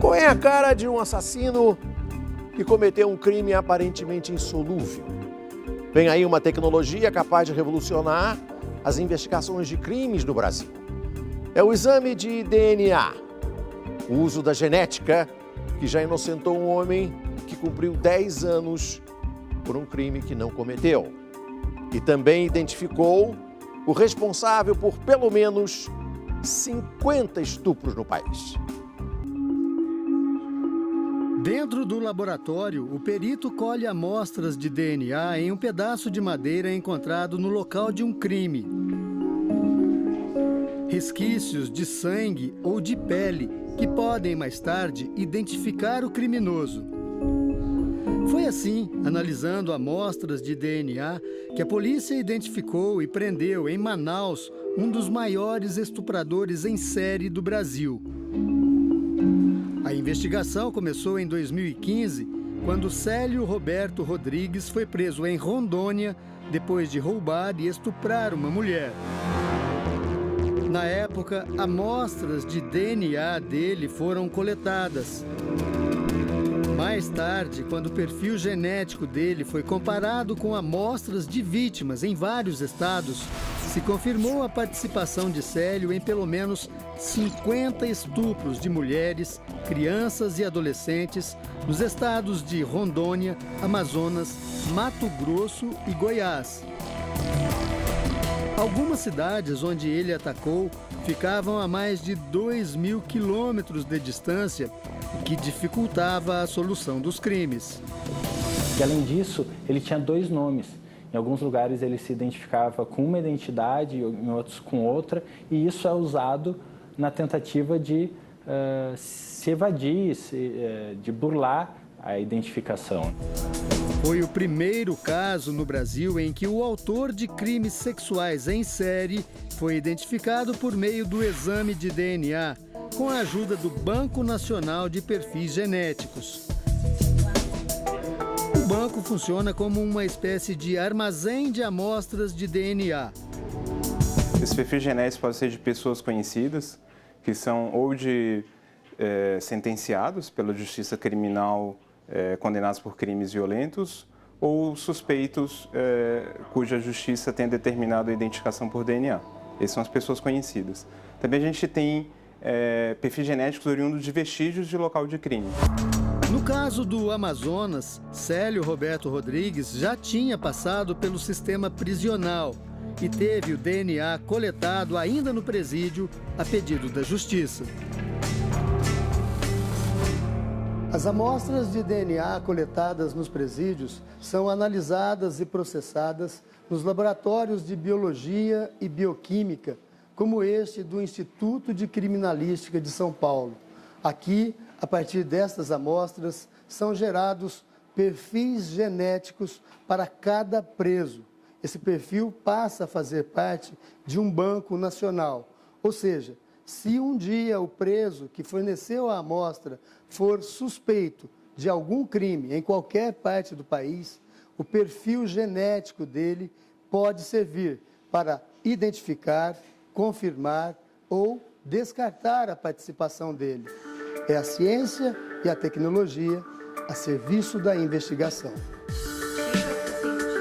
Qual é a cara de um assassino que cometeu um crime aparentemente insolúvel? Vem aí uma tecnologia capaz de revolucionar as investigações de crimes no Brasil. É o exame de DNA, o uso da genética que já inocentou um homem que cumpriu 10 anos por um crime que não cometeu. E também identificou o responsável por pelo menos 50 estupros no país. Dentro do laboratório, o perito colhe amostras de DNA em um pedaço de madeira encontrado no local de um crime. Resquícios de sangue ou de pele que podem, mais tarde, identificar o criminoso. Foi assim, analisando amostras de DNA, que a polícia identificou e prendeu em Manaus um dos maiores estupradores em série do Brasil. A investigação começou em 2015, quando Célio Roberto Rodrigues foi preso em Rondônia depois de roubar e estuprar uma mulher. Na época, amostras de DNA dele foram coletadas. Mais tarde, quando o perfil genético dele foi comparado com amostras de vítimas em vários estados, se confirmou a participação de Célio em pelo menos 50 estupros de mulheres, crianças e adolescentes nos estados de Rondônia, Amazonas, Mato Grosso e Goiás. Algumas cidades onde ele atacou ficavam a mais de 2.000 quilômetros de distância, o que dificultava a solução dos crimes. E, além disso, ele tinha 2 nomes. Em alguns lugares ele se identificava com uma identidade, em outros com outra, e isso é usado na tentativa de se evadir, de burlar a identificação. Foi o primeiro caso no Brasil em que o autor de crimes sexuais em série foi identificado por meio do exame de DNA, com a ajuda do Banco Nacional de Perfis Genéticos. O banco funciona como uma espécie de armazém de amostras de DNA. Esses perfis genéticos podem ser de pessoas conhecidas, que são ou de sentenciados pela justiça criminal, condenados por crimes violentos, ou suspeitos cuja justiça tenha determinado a identificação por DNA. Essas são as pessoas conhecidas. Também a gente tem perfis genéticos oriundos de vestígios de local de crime. No caso do Amazonas, Célio Roberto Rodrigues já tinha passado pelo sistema prisional e teve o DNA coletado ainda no presídio a pedido da Justiça. As amostras de DNA coletadas nos presídios são analisadas e processadas nos laboratórios de biologia e bioquímica, como este do Instituto de Criminalística de São Paulo. Aqui, a partir destas amostras, são gerados perfis genéticos para cada preso. Esse perfil passa a fazer parte de um banco nacional, ou seja, se um dia o preso que forneceu a amostra for suspeito de algum crime em qualquer parte do país, o perfil genético dele pode servir para identificar, confirmar ou descartar a participação dele. É a ciência e a tecnologia a serviço da investigação.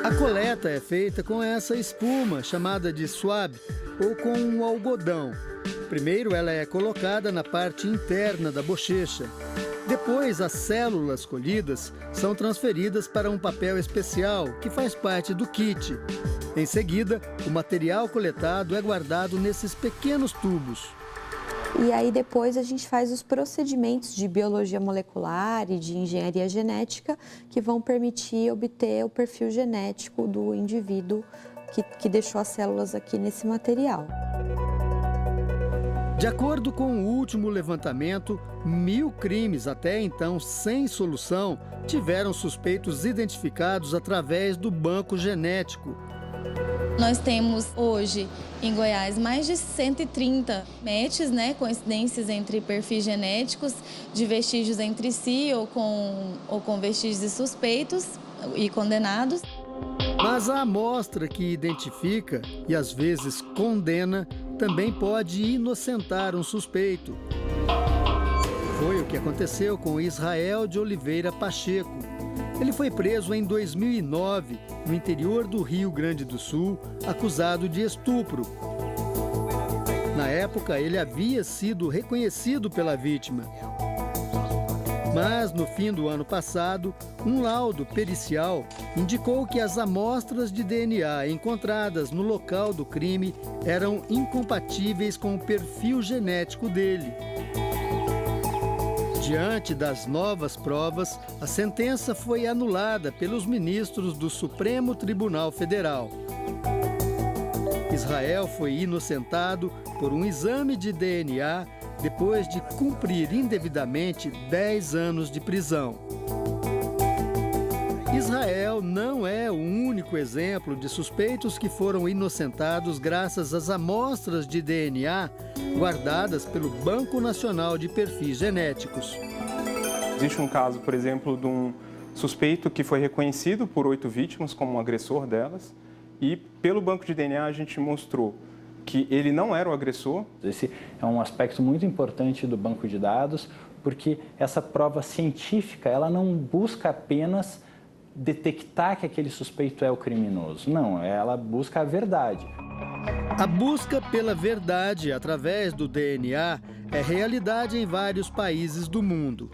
A coleta é feita com essa espuma chamada de swab ou com um algodão. Primeiro ela é colocada na parte interna da bochecha. Depois as células colhidas são transferidas para um papel especial que faz parte do kit. Em seguida, o material coletado é guardado nesses pequenos tubos. E aí depois a gente faz os procedimentos de biologia molecular e de engenharia genética que vão permitir obter o perfil genético do indivíduo que deixou as células aqui nesse material. De acordo com o último levantamento, 1.000 crimes até então sem solução tiveram suspeitos identificados através do banco genético. Nós temos hoje em Goiás mais de 130 matches, coincidências entre perfis genéticos de vestígios entre si ou com vestígios de suspeitos e condenados. Mas a amostra que identifica e às vezes condena também pode inocentar um suspeito. Foi o que aconteceu com Israel de Oliveira Pacheco. Ele foi preso em 2009, no interior do Rio Grande do Sul, acusado de estupro. Na época, ele havia sido reconhecido pela vítima. Mas, no fim do ano passado, um laudo pericial indicou que as amostras de DNA encontradas no local do crime eram incompatíveis com o perfil genético dele. Diante das novas provas, a sentença foi anulada pelos ministros do Supremo Tribunal Federal. Israel foi inocentado por um exame de DNA depois de cumprir indevidamente 10 anos de prisão. Israel não é o único exemplo de suspeitos que foram inocentados graças às amostras de DNA guardadas pelo Banco Nacional de Perfis Genéticos. Existe um caso, por exemplo, de um suspeito que foi reconhecido por 8 vítimas como um agressor delas e pelo banco de DNA a gente mostrou que ele não era o agressor. Esse é um aspecto muito importante do banco de dados, porque essa prova científica, ela não busca apenas detectar que aquele suspeito é o criminoso. Não, ela busca a verdade. A busca pela verdade através do DNA é realidade em vários países do mundo.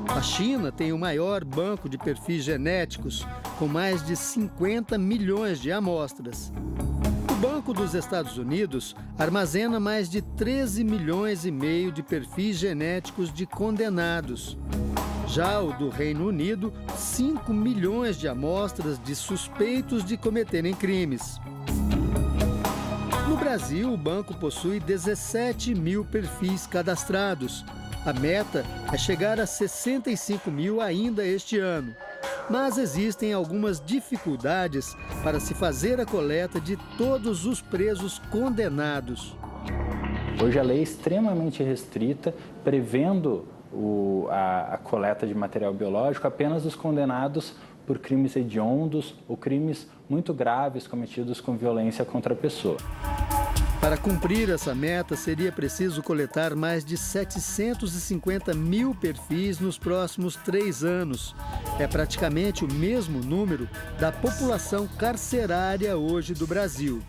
A China tem o maior banco de perfis genéticos, com mais de 50 milhões de amostras. O Banco dos Estados Unidos armazena mais de 13 milhões e meio de perfis genéticos de condenados. Já o do Reino Unido, 5 milhões de amostras de suspeitos de cometerem crimes. No Brasil, o banco possui 17 mil perfis cadastrados. A meta é chegar a 65 mil ainda este ano. Mas existem algumas dificuldades para se fazer a coleta de todos os presos condenados. Hoje a lei é extremamente restrita, prevendo a coleta de material biológico apenas dos condenados por crimes hediondos ou crimes muito graves cometidos com violência contra a pessoa. Para cumprir essa meta, seria preciso coletar mais de 750 mil perfis nos próximos 3 anos. É praticamente o mesmo número da população carcerária hoje do Brasil.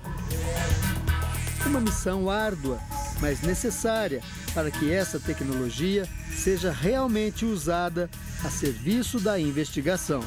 Uma missão árdua, mas necessária para que essa tecnologia seja realmente usada a serviço da investigação.